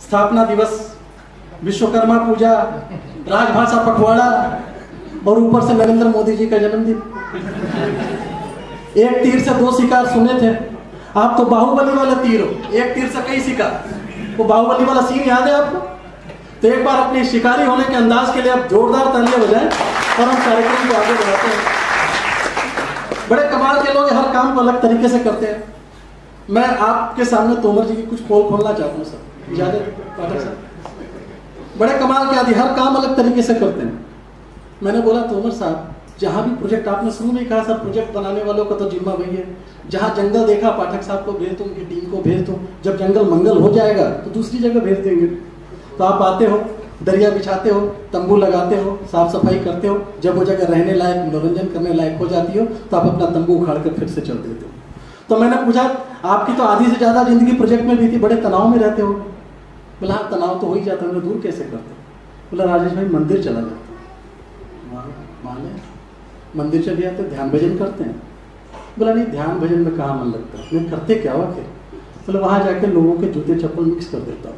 स्थापना दिवस, विश्वकर्मा पूजा, राजभाषा पखवाड़ा और ऊपर से नरेंद्र मोदी जी का जन्मदिन। एक तीर से दो शिकार सुने थे। आप तो बाहुबली वाले तीर हो, एक तीर से कई शिकार। वो बाहुबली वाला सीन याद है आपको? तो एक बार अपने शिकारी होने के अंदाज के लिए आप जोरदार तालियां बजाएं और हम कार्यक्रम को आगे बढ़ाते हैं। बड़े कमाल के लोग हर काम को अलग तरीके से करते हैं। मैं आपके सामने तोमर जी की कुछ पोल खोलना चाहता हूँ सर, इजाजत पाठक साहब? बड़े कमाल के आदि हर काम अलग तरीके से करते हैं। मैंने बोला तोमर साहब, जहां भी प्रोजेक्ट, आपने शुरू में कहा सर प्रोजेक्ट बनाने वालों का तो जिम्मा वही है। जहां जंगल देखा पाठक साहब को भेज दो, उनकी टीम को भेज दो। जब जंगल मंगल हो जाएगा तो दूसरी जगह भेज देंगे। तो आप आते हो, दरिया बिछाते हो, तंबू लगाते हो, साफ सफाई करते हो। जब वो जगह रहने लायक, मनोरंजन करने लायक हो जाती हो तो आप अपना तंबू उखाड़ कर फिर से चल देते हो। तो मैंने पूछा, आपकी तो आधी से ज्यादा जिंदगी प्रोजेक्ट में भी थी, बड़े तनाव में रहते हो। बोला हाँ तनाव तो हो ही जाता है। दूर कैसे करते? बोला राजेश भाई मंदिर चला जाता हूँ। माने मंदिर चले जाते, ध्यान भजन करते हैं? बोला नहीं, ध्यान भजन में कहाँ मन लगता है। मैं करते क्या हुआ फिर? बोले वहां जाके लोगों के जूते चप्पल मिक्स कर देता हूँ।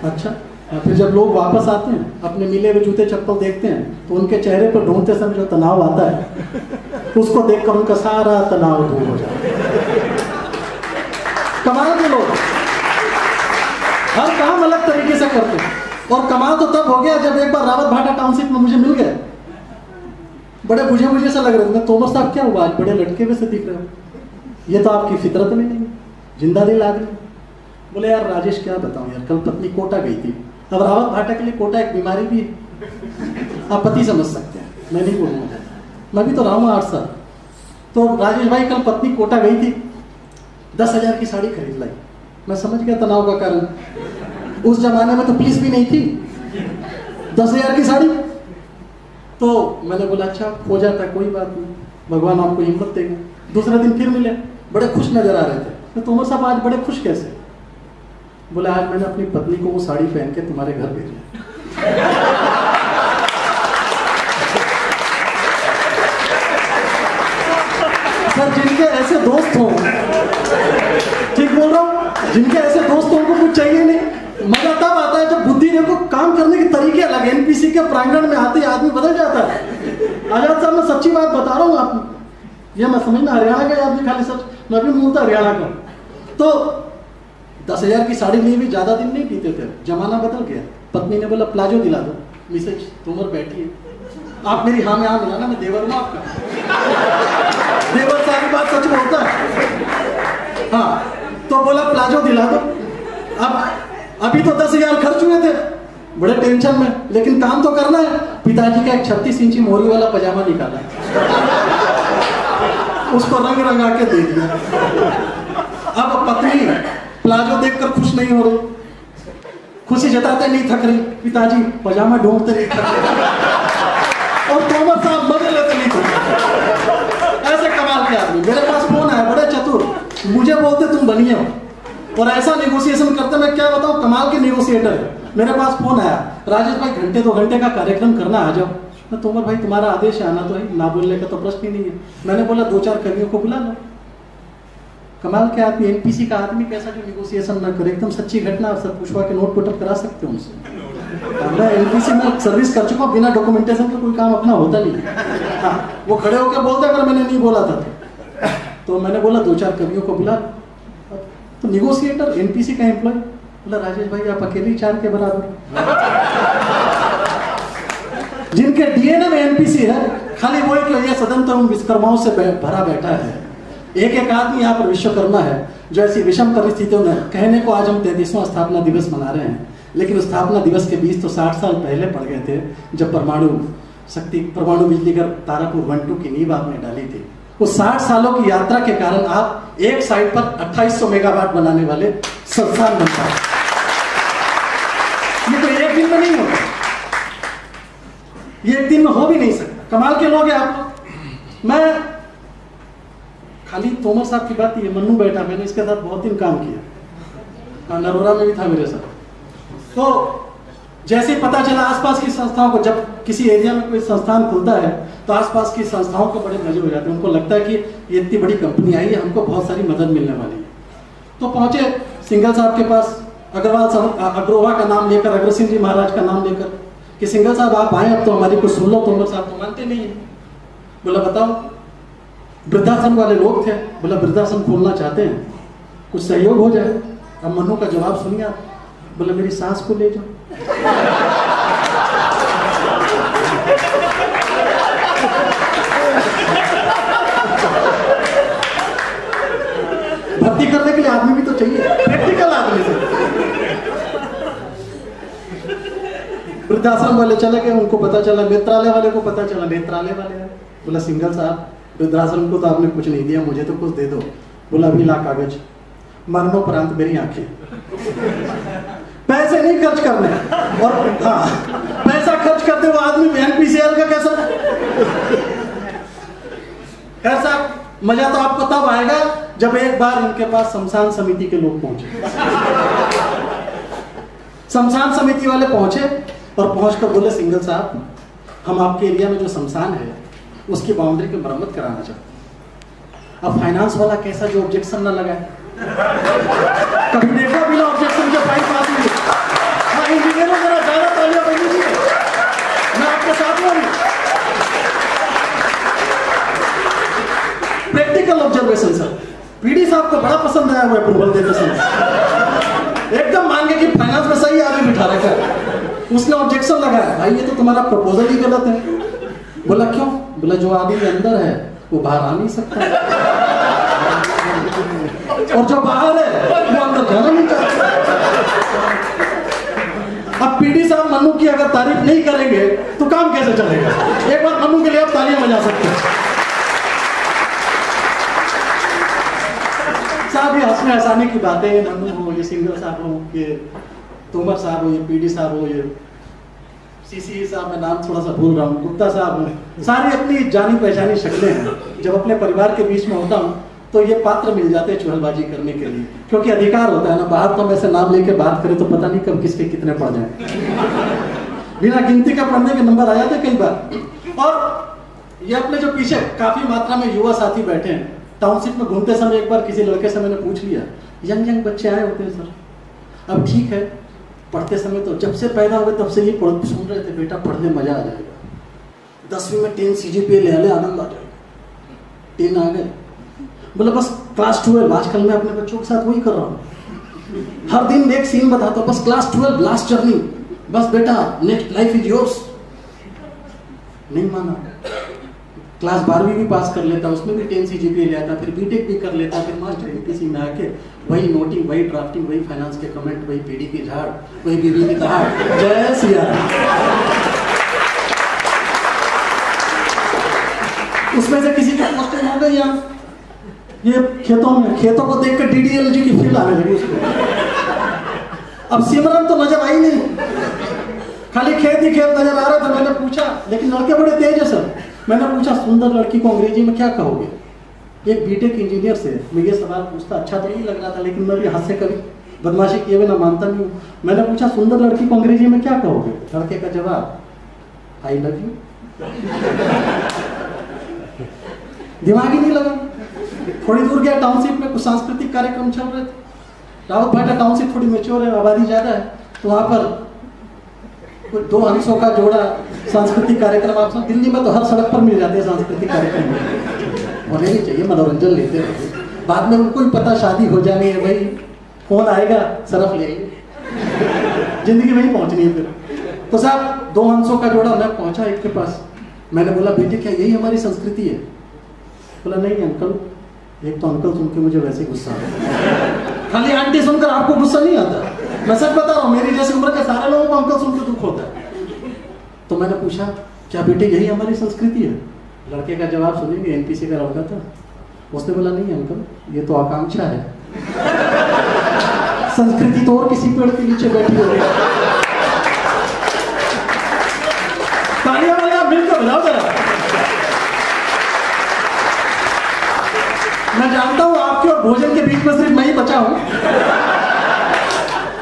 अच्छा, फिर जब लोग वापस आते हैं, अपने मिले हुए जूते चप्पल देखते हैं तो उनके चेहरे पर ढूंढते समय जो तनाव आता है उसको देखकर उनका सारा तनाव दूर हो जाता है। कमाल के लोग हर काम अलग तरीके से करते हैं। और कमाल तो तब हो गया जब एक बार रावत भाटा टाउनशिप में मुझे मिल गए। बड़े बुझे बुझे से लग रहे थे। मैं तोमर साहब क्या हुआ आज बड़े लटके हुए से दिख रहे हो, ये तो आपकी फितरत में नहीं, जिंदा दिल आदमी। बोले यार राजेश क्या बताऊं यार, कल पत्नी कोटा गई थी। अब रावत भाटा के लिए कोटा एक बीमारी भी है, आप पति समझ सकते हैं, मैं नहीं बोलूंगा, मैं भी तो रहा हूँ 8 साल। तो राजेश भाई कल पत्नी कोटा गई थी, 10,000 की साड़ी खरीद लाई। मैं समझ गया तनाव का कारण। उस जमाने में तो पुलिस भी नहीं थी, 10,000 की साड़ी। तो मैंने बोला अच्छा हो जाता, कोई बात नहीं, भगवान आपको हिम्मत देगा। दूसरा दिन फिर मिले, बड़े खुश नजर आ रहे थे। तो तोमर साहब आज बड़े खुश कैसे? बोला आज मैंने अपनी पत्नी को वो साड़ी पहन के तुम्हारे घर भेजा। सर जिनके ऐसे दोस्त हो, ठीक बोल रहा हूँ, जिनके ऐसे दोस्तों को कुछ चाहिए नहीं। मजा तब आता है जब बुद्धि देखो काम करने के तरीके अलग। एनपीसी के प्रांगण में आते ही आदमी बदल जाता है। आजाद साहब मैं सच्ची बात बता रहा हूँ आपको, ये मैं समझना हरियाणा का आदमी खाली सच, मैं भी मूलतः हरियाणा का। तो 10,000 की साड़ी लिए भी ज्यादा दिन नहीं पीते थे, जमाना बदल गया। पत्नी ने बोला प्लाजो दिला दो, मिसेज तोमर बैठी है, आप मेरी हाँ में हाँ मिलाना, मैं देवर हूँ आपका। देवर सारी बात सच बोलता है। हाँ तो बोला प्लाजो दिला दो। अब अभी तो 10,000 खर्च हुए थे, बड़े टेंशन में, लेकिन काम तो करना है। पिताजी का एक 36 इंची मोरी वाला पजामा निकाला, उसको रंग रंगा के दे दिया। अब पत्नी प्लाजो देखकर खुश नहीं हो रही, खुशी जताते नहीं थक रही, पिताजी पजामा ढूंढते नहीं थक रहे, और तोमर साहब मजे लेते नहीं थक रहे। ऐसे कमाल के आदमी। मेरे पास फोन आया, बड़े चतुर, मुझे बोलते तुम बनिए हो, और ऐसा नेगोशिएशन करते, मैं क्या बताऊं, कमाल के नेगोशिएटर है। मेरे पास फोन आया, राजेश भाई घंटे 2 घंटे का कार्यक्रम करना, आ जाओ। मैं तोमर भाई तुम्हारा आदेश है, आना तो है, ना बोलने का तो प्रश्न ही नहीं है। मैंने बोला 2-4 कर्मियों को बुला लो। कमाल के आदमी, एनपीसी का आदमी कैसा जो नेगोशिएशन ना करे, एकदम सच्ची घटना। सर पुष्पा के नोट पुटअप करा सकते हो उनसे। मैं एनपीसी में सर्विस कर चुका हूँ, बिना डॉक्यूमेंटेशन के कोई काम अपना होता नहीं। हाँ वो खड़े होकर बोलते अगर मैंने नहीं बोला था तो मैंने बोला 2-4 कर्मियों को बुला। तो नेगोशिएटर, एनपीसी का एम्प्लॉय, बोला राजेश भाई आप अकेले 4 के बराबर। जिनके डीएनए में एनपीसी है, खाली वो एक ये सदन तो उन विश्वकर्माओं से भरा बैठा है। एक आदमी यहाँ पर विश्वकर्मा है जो ऐसी विषम परिस्थितियों में, कहने को आज हम 33वां स्थापना दिवस मना रहे हैं, लेकिन स्थापना दिवस के बीच तो 60 साल पहले पड़ गए थे, जब परमाणु बिजली घर तारापुर 1-2 की नींव आपने डाली थी। उस 60 सालों की यात्रा के कारण आप एक साइड पर 2800 मेगावाट बनाने वाले संस्थान बन पाए। ये तो एक दिन में नहीं होगा, ये एक दिन में हो भी नहीं सकता। कमाल के लोग हैं आप लोग। मैं खाली तोमर साहब की बात, ये मन्नू बैठा, मैंने इसके साथ बहुत दिन काम किया, नरोरा में भी था मेरे साथ। तो जैसे पता चला आसपास की संस्थाओं को, जब किसी एरिया में कोई संस्थान खुलता है तो आसपास की संस्थाओं को बड़े मजे हो जाते हैं। उनको लगता है कि ये इतनी बड़ी कंपनी आई है, हमको बहुत सारी मदद मिलने वाली है। तो पहुंचे सिंघल साहब के पास अग्रवाल साहब अग्रोहा का नाम लेकर, अग्रसिंह जी महाराज का नाम लेकर कि सिंघल साहब आप आए अब तो हमारी कुछ सुन लो। तोमर साहब तो मानते नहीं है। बोला बताओ। वृद्धाश्रम वाले लोग थे। बोला वृद्धाश्रम खोलना चाहते हैं, कुछ सहयोग हो जाए। अब मनु का जवाब सुनिए आप। बोला मेरी सास को ले जाओ। भर्ती करने के लिए आदमी भी तो चाहिए, प्रैक्टिकल आदमी से। वृद्धाश्रम वाले चले गए, उनको पता चला, नेत्रालय वाले को पता चला, नेत्रालय वाले आए। बोला सिंघल साहब वृद्धाश्रम को तो आपने कुछ नहीं दिया, मुझे तो कुछ दे दो। बोला अभी ला कागज। मरणोपरांत मेरी आंखें। पैसे नहीं खर्च करने, और हाँ पैसा खर्च करते वो आदमी एनपीसीएल का कैसा। ऐसा मजा तो आपको तब आएगा जब एक बार इनके पास शमशान समिति के लोग पहुंचे। शमशान समिति वाले पहुंचे और पहुंचकर बोले सिंघल साहब हम आपके एरिया में जो शमशान है उसकी बाउंड्री की मरम्मत कराना चाहते हैं। अब फाइनेंस वाला कैसा जो ऑब्जेक्शन ना लगाए। कभी देखा बिना ऑब्जेक्शन के फाइल पास हुई। हाँ इंजीनियरों जरा ज्यादा तालियां बजा दीजिए, मैं आपके साथ हूं। प्रैक्टिकल ऑब्जर्वेशन सर, पीडी साहब को बड़ा पसंद आया हुआ अप्रूवल देते समय। एकदम मान के कि फाइनेंस में सही आदमी बिठा रखा है। उसने ऑब्जेक्शन लगाया, भाई ये तो तुम्हारा प्रपोजल ही गलत है। बोला क्यों? बोला जो आदमी अंदर है वो बाहर आ नहीं सकता और जो बाहर है वो अंदर जाना नहीं चाहता। अब पीडी साहब मनु की अगर तारीफ नहीं करेंगे तो काम कैसे चलेगा? एक बार मनु के लिए आप तालियां बजा सकते हैं। साहब ये हंसने हंसाने की बातें, मनु हो, ये सिंघल साहब हो, ये तोमर साहब हो, ये पीडी साहब हो, ये सीसी साहब, मैं नाम थोड़ा सा भूल रहा हूँ, गुप्ता साहब हो, सारी अपनी जानी पहचानी शक्लें हैं। जब अपने परिवार के बीच में होता हूँ तो ये पात्र मिल जाते हैं चुहलबाजी करने के लिए, क्योंकि अधिकार होता है ना। बाहर तो हम ऐसे नाम लेके बात करें तो पता नहीं कब किसके कितने पड़ जाए। बिना गिनती का पढ़ने के नंबर आ जाते कई बार। और ये अपने जो पीछे काफी मात्रा में युवा साथी बैठे हैं, टाउनशिप में घूमते समय एक बार किसी लड़के से मैंने पूछ लिया, यंग बच्चे आए होते हैं सर। अब ठीक है, पढ़ते समय तो जब से पैदा हुए तब से ये सुन रहे थे, बेटा पढ़ने मजा आ जाएगा, 10वीं में 10 CGPA ले ले आनंद आ जाएगा। 10 आ गए, बोला बस क्लास 12। आजकल मैं अपने बच्चों के साथ वही कर रहा हूँ, हर दिन एक सीन बताता हूँ, बस क्लास 12 लास्ट जर्नी, बस बेटा नेक्स्ट लाइफ इज योर्स। नहीं माना। क्लास 12वीं भी पास कर लेता, उसमें भी 10 CGPA ले आता, फिर बीटेक भी कर लेता, फिर मास्टर यूपीसी में आके वही नोटिंग, वही ड्राफ्टिंग, वही फाइनेंस के कमेंट, वही पीडी की झाड़, वही बीबी की दहाड़। जय सिया राम। उसमें से किसी का पोस्टिंग हो गई यार, ये खेतों को देखकर DDLG की फील आने लगी उसको। अब सिमरन तो नजर आई नहीं, खाली खेत ही खेत नजर आ रहा था। मैंने पूछा, लेकिन लड़के बड़े तेज है सर, मैंने पूछा सुंदर लड़की को अंग्रेजी में क्या कहोगे? एक बीटेक इंजीनियर से मैं ये सवाल पूछता, अच्छा तो नहीं लग रहा था, लेकिन मैं भी हाथ से कभी बदमाशी किए बिना मानता नहीं हूँ। मैंने पूछा सुंदर लड़की को अंग्रेजी में क्या कहोगे? लड़के का जवाब आई लव यू। दिमाग ही नहीं लगा। थोड़ी दूर गया, टाउनशिप में कुछ सांस्कृतिक कार्यक्रम चल रहे थे। रावत भाटा टाउनशिप थोड़ी मैच्योर है, आबादी ज्यादा है, तो वहां पर कुछ 2 हंसों का जोड़ा सांस्कृतिक कार्यक्रम। आप सब दिल्ली में तो हर सड़क पर मिल जाते हैं सांस्कृतिक कार्यक्रम, होने ही चाहिए, मनोरंजन लेते रहे। बाद में उनको ही पता शादी हो जानी है, भाई फोन आएगा, सरफ ले आइए, जिंदगी में ही पहुंचनी है फिर। तो साहब 2 हंसों का जोड़ा, मैं पहुंचा एक के पास। मैंने बोला बेटे क्या यही हमारी संस्कृति है? बोला नहीं अंकल, एक तो अंकल सुन के मुझे वैसे गुस्सा आता, खाली आंटी सुनकर आपको गुस्सा नहीं आता। मैं सच बता रहा हूँ, मेरी जैसी उम्र के सारे लोगों को अंकल सुनकर दुख होता है। तो मैंने पूछा क्या बेटे यही हमारी संस्कृति है? लड़के का जवाब सुनेंगे, NPC का लड़का था। उसने बोला नहीं अंकल, ये तो आकांक्षा है। संस्कृति तो और किसी पेड़ के नीचे बैठी हो। तालियां वाले मिलकर बजाओ जरा। मैं जानता हूं आपके और भोजन के बीच में सिर्फ मैं ही बचा हूं,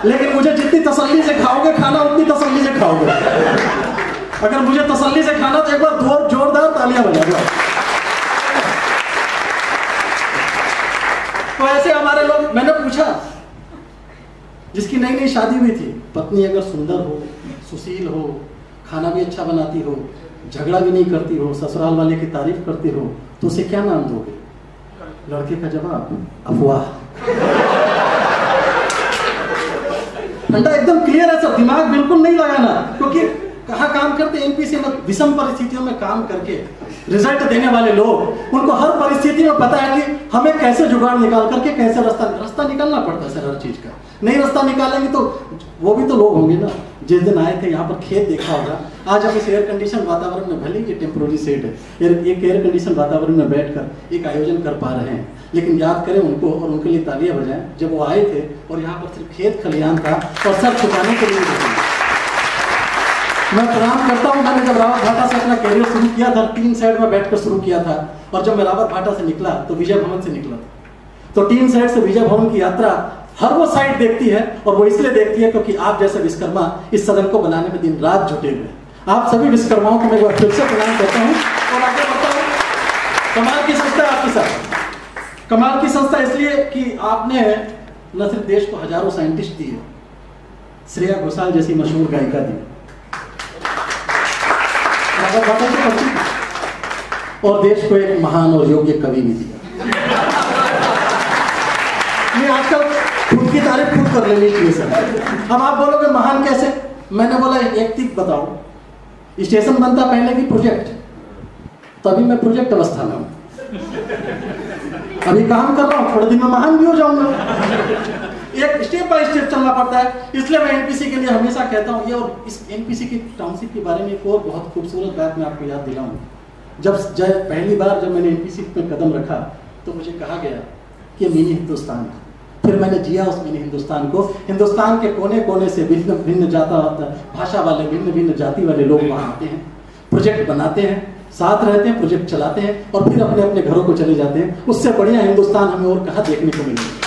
लेकिन मुझे जितनी तसल्ली से खाओगे खाना उतनी तसल्ली से खाओगे। अगर मुझे तसल्ली से खाना तो एक बार जोरदार तालियां बजा दो। तो ऐसे हमारे लोग, मैंने पूछा जिसकी नई नई शादी हुई थी, पत्नी अगर सुंदर हो, सुशील हो, खाना भी अच्छा बनाती हो, झगड़ा भी नहीं करती हो, ससुराल वाले की तारीफ करती हो, तो उसे क्या नाम दोगे? लड़के का जवाब अफवाह। घंटा एकदम क्लियर है सर, दिमाग बिल्कुल नहीं लगाना, क्योंकि कहाँ काम करते एनपीसी में, विषम परिस्थितियों में काम करके रिजल्ट देने वाले लोग, उनको हर परिस्थिति में पता है कि हमें कैसे जुगाड़ निकाल करके कैसे रास्ता निकालना पड़ता है सर हर चीज का। नहीं रास्ता निकालेंगे तो वो भी तो लोग होंगे ना। जिस दिन आए थे यहाँ पर खेत देखा होगा, आज हम इस एयर कंडीशन वातावरण में, भले ही टेम्पोररी सेट है, एक एयर कंडीशन वातावरण में बैठकर एक आयोजन कर पा रहे हैं, लेकिन याद करें उनको और उनके लिए तालियां बजाएं जब वो आए थे और यहाँ पर सिर्फ खेत खलियान था और सर छुपाने के लिए मैं प्रणाम करता हूँ। मैंने जब रावत भाटा से अपना कैरियर शुरू किया था, 3 साइड में बैठकर शुरू किया था, और जब मैं रावत भाटा से निकला तो विजय भवन से निकला था। तो 3 साइड से विजय भवन की यात्रा हर वो साइड देखती है, और वो इसलिए देखती है क्योंकि आप जैसे विश्वकर्मा इस सदन को बनाने में दिन रात जुटे हुए हैं। आप सभी विश्वकर्माओं को मैं फिर से प्रणाम करता हूँ और आगे बढ़ता हूँ। कमाल की संस्था है आपके साथ, कमाल की संस्था इसलिए कि आपने न सिर्फ देश को हजारों साइंटिस्ट दिए, श्रेया घोषाल जैसी मशहूर गायिका दी, और देश को एक महान और योग्य कवि भी दिया। ये आजकल खुद की तारीफ खुद कर लेनी चाहिए सर। अब आप बोलोगे महान कैसे? मैंने बोला एक चीज बताओ, स्टेशन बनता पहले की प्रोजेक्ट, तो अभी मैं प्रोजेक्ट अवस्था में हूं, अभी काम कर रहा हूं, थोड़े दिन में महान भी हो जाऊंगा। एक स्टेप बाय स्टेप चलना पड़ता है, इसलिए मैं एनपीसी के लिए हमेशा कहता हूं ये। और इस एनपीसी की टाउनशिप के बारे में एक और बहुत खूबसूरत बात मैं आपको याद दिलाऊं। जब पहली बार जब मैंने एनपीसी में कदम रखा तो मुझे कहा गया कि मिनी हिंदुस्तान है। फिर मैंने जिया उस मिनी हिंदुस्तान को। हिंदुस्तान के कोने कोने से भिन्न भिन्न भाषा वाले, भिन्न भिन्न जाति वाले लोग वहाँ आते हैं, प्रोजेक्ट बनाते हैं, साथ रहते हैं, प्रोजेक्ट चलाते हैं और फिर अपने अपने घरों को चले जाते हैं। उससे बढ़िया हिंदुस्तान हमें और कहाँ देखने को मिलेगा।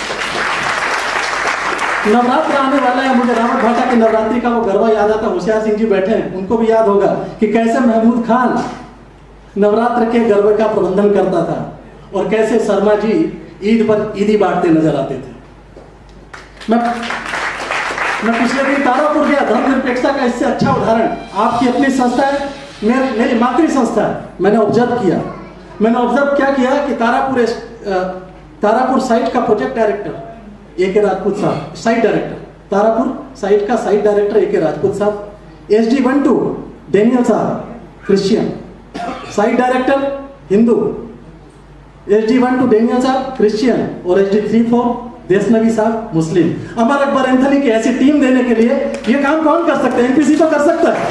नवरात्र आने वाला है, मुझे रावत भाटा की नवरात्रि का वो गरबा याद आता। होशियार सिंह जी बैठे हैं, उनको भी याद होगा कि कैसे महमूद खान नवरात्र के गरबे का प्रबंधन करता था और कैसे शर्मा जी ईद पर ईदी बांटते नजर आते थे। मैं पिछले दिन तारापुर गया, धर्मनिरपेक्षता का इससे अच्छा उदाहरण आपकी अपनी संस्था है, मेरी मातृ संस्था है। मैंने ऑब्जर्व क्या किया कि तारापुर साइट का प्रोजेक्ट डायरेक्टर ए.के. राजपूत साहब, साइट डायरेक्टर तारापुर साइट का साइट डायरेक्टर ए.के. राजपूत साहब, SD12 डेनियल साहब Christian, site director Hindu, SD12 Daniel साहब क्रिश्चियन और SD34 देशनवी साहब मुस्लिम। अमर अकबर एंथनी की ऐसी टीम देने के लिए ये काम कौन कर सकता है? एनपीसी तो कर सकता है।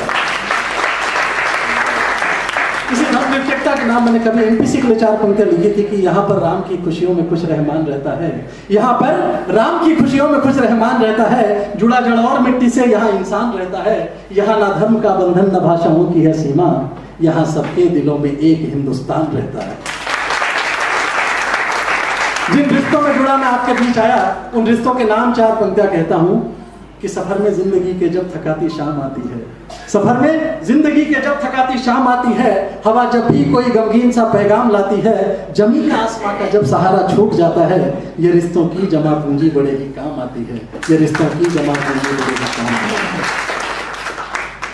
इसी धर्मनिरपेक्षता के नाम मैंने कभी एनपीसी के लिए 4 पंक्तियां लिखी थी कि यहाँ पर राम की खुशियों में खुश रहमान रहता है, यहाँ पर राम की खुशियों में खुश रहमान रहता है, जुड़ा जड़ और मिट्टी से यहाँ इंसान रहता है, यहाँ ना धर्म का बंधन न भाषाओं की है सीमा, यहाँ सबके दिलों में एक हिंदुस्तान रहता है। जिन रिश्तों में जुड़ा मैं आपके बीच आया, उन रिश्तों के नाम 4 पंक्तियां कहता हूं कि सफर में जिंदगी के जब थकाती शाम आती है, सफर में जिंदगी के जब थकाती शाम आती है, हवा जब भी कोई गमगीन सा पैगाम लाती है, जमीन आसमां का जब सहारा छूट जाता है, ये रिश्तों की जमा पूंजी बड़े ही काम आती है, ये रिश्तों की जमा पूंजी बड़े ही काम आती है।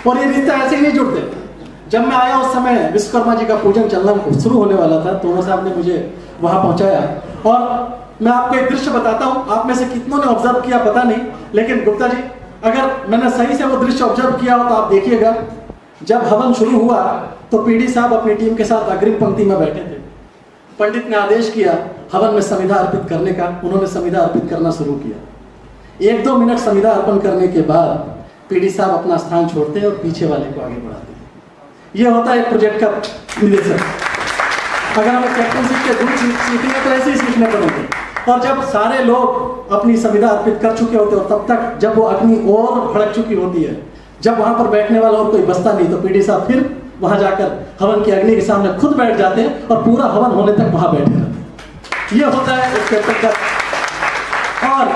और ये रिश्ते ऐसे ही नहीं जुड़ते। जब मैं आया उस समय विश्वकर्मा जी का पूजन चलना शुरू होने वाला था, तो साहब ने मुझे वहां पहुंचाया और मैं आपको एक दृश्य बताता हूं। आप में से कितनों ने ऑब्जर्व किया पता नहीं, लेकिन गुप्ता जी अगर मैंने सही से वो दृश्य ऑब्जर्व किया हो तो आप देखिएगा। जब हवन शुरू हुआ तो पीडी साहब अपनी टीम के साथ अग्रिम पंक्ति में बैठे थे। पंडित ने आदेश किया हवन में समिधा अर्पित करने का। उन्होंने समिधा अर्पित करना शुरू किया। 1-2 मिनट समिधा अर्पण करने के बाद पीडी साहब अपना स्थान छोड़ते हैं और पीछे वाले को आगे बढ़ाते हैं। यह होता है प्रोजेक्ट का निदेशक। अगर हमें कैप्टनशिप के गुण सीखने तो ऐसे ही सीखने पड़ेंगे। और जब सारे लोग अपनी समिधा अर्पित कर चुके होते हैं और तब तक जब वो अग्नि और भड़क चुकी होती है, जब वहां पर बैठने वाला और कोई बचता नहीं, तो पीडी साहब फिर वहां जाकर हवन की अग्नि के सामने खुद बैठ जाते हैं और पूरा हवन होने तक वहां बैठे रहते हैं। ये होता है उस कैप्टन का। और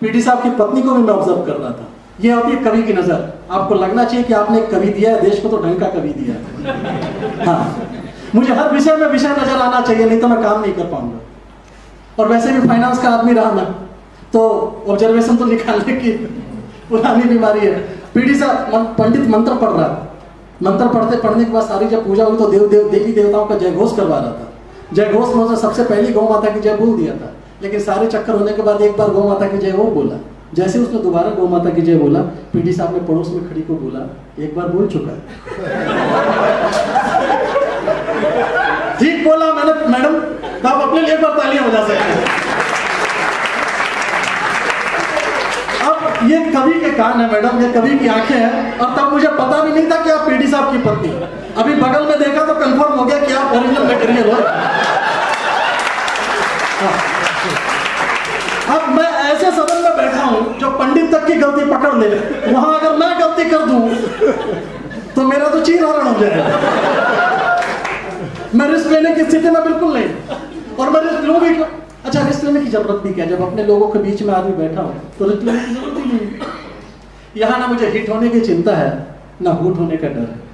पीडी साहब की पत्नी को भी मैं ऑब्जर्व कर रहा था। ये होती है कवि की नजर। आपको लगना चाहिए कि आपने एक कवि दिया है, देश को तो ढंग का कवि दिया है। हाँ, मुझे हर विषय में विषय नजर आना चाहिए, नहीं तो मैं काम नहीं कर पाऊंगा। और वैसे भी फाइनेंस का आदमी रहा मैं, तो ऑब्जर्वेशन तो निकालने की पुरानी बीमारी है। पीडी साहब पंडित मंत्र पढ़ रहा था, मंत्र पढ़ने के बाद सारी जब पूजा हुई तो देवी देवताओं का जय घोष करवा रहा था। जय घोष में उसने सबसे पहली गौ माता की जय बोल दिया था, लेकिन सारे चक्कर होने के बाद एक बार गौ माता की जय और बोला। जैसे उसने दोबारा गौ माता की जय बोला, पीडी साहब ने पड़ोस में खड़ी को बोला, एक बार बोल चुका है। ठीक बोला मैंने मैडम, तो आप अपने लिए एक बार तालियां बजा सकते हैं। अब ये कवि के कान है मैडम, ये कवि की आंखें हैं, और तब मुझे पता भी नहीं था कि आप पीडी साहब की पत्नी। अभी बगल में देखा तो कंफर्म हो गया कि आप ओरिजिनल मटेरियल हो। अब मैं ऐसे सदन में बैठा हूं जो पंडित तक की गलती पकड़ ले, वहां अगर मैं गलती कर दूं तो मेरा तो चीर हरण हो जाएगा। मैं रिस्क लेने की स्थिति में बिल्कुल नहीं, और मैं रिस्क लूं भी क्यों? अच्छा, रिस्क लेने की जरूरत भी क्या, जब अपने लोगों के बीच में आदमी बैठा हो तो रिस्क लेने की जरूरत ही नहीं। यहां ना मुझे हिट होने की चिंता है, ना हुट होने का डर है।